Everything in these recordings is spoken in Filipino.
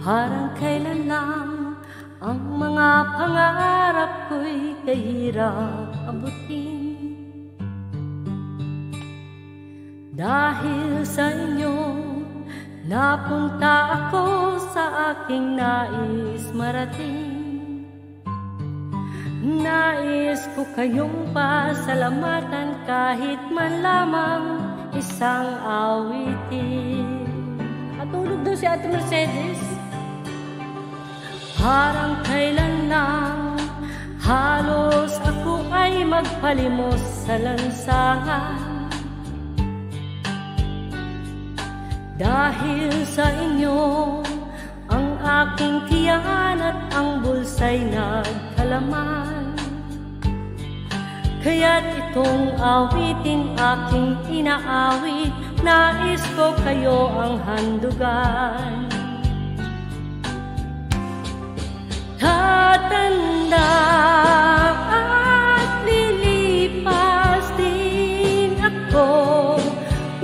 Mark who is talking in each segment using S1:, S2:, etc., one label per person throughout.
S1: Parang kailan lang ang mga pangarap ko'y kahirap abutin. Dahil sa inyo, napunta ako sa aking nais marating. Nais ko kayong pasalamatan kahit man lamang isang awitin. Natulog daw si Ate Mercedes. Parang kailan lang halos ako ay magpalimos sa lansangan. Dahil sa inyo, ang aking tiyan at ang bulsa'y nagkalaman. Kaya't itong awitin aking inaawit, nais ko kayo ang handugan. Tatanda at lilipas din ako,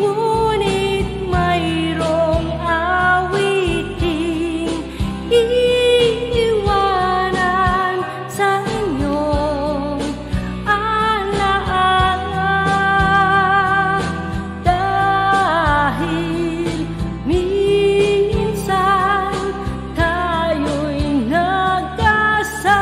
S1: ngunit mayroong awiting iiwanan sa inyong alaala. Dahil minsan tayo'y nagkasama.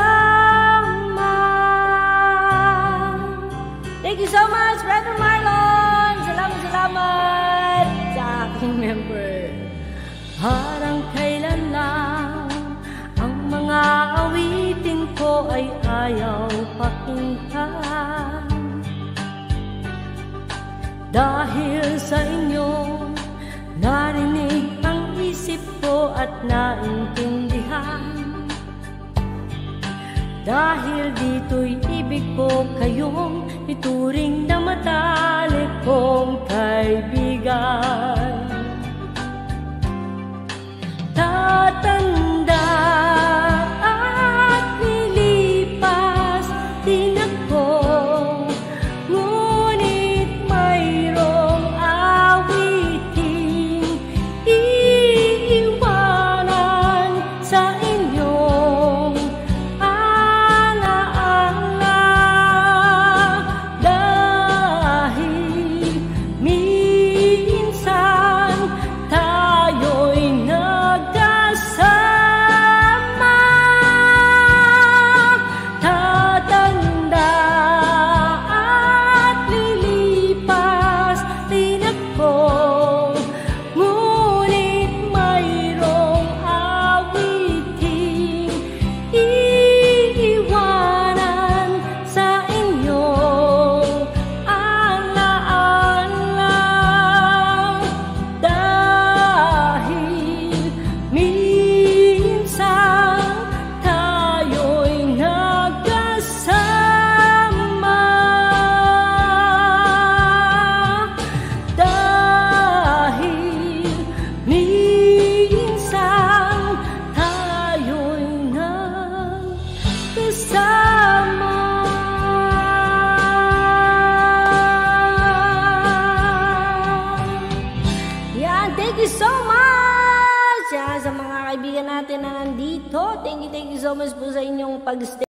S1: Thank you so much, Brother Marlon! Salamat sa aking member. Parang kailan lang ang mga awitin ko ay ayaw pakinggan. Dahil sa inyo, narinig ang isip ko at naintindihan. Dahil dito'y ibig ko kayong ituring na matalik kong kaibigan. Tatanda at lilipas din ako, ngunit mayroong awiting iiwanan sa inyong alaala. Dahil minsan tayo'y nagkasama. Tatanda at lilipas din ako, ngunit mayroong awiting iiwanan sa inyong alaala. Dahil minsan tayo'y nagkasama. Dahil minsan tayo'y nagkasama. Yan, thank you so much! Yan, sa mga kaibigan natin na nandito, thank you so much po sa inyong pag-stay.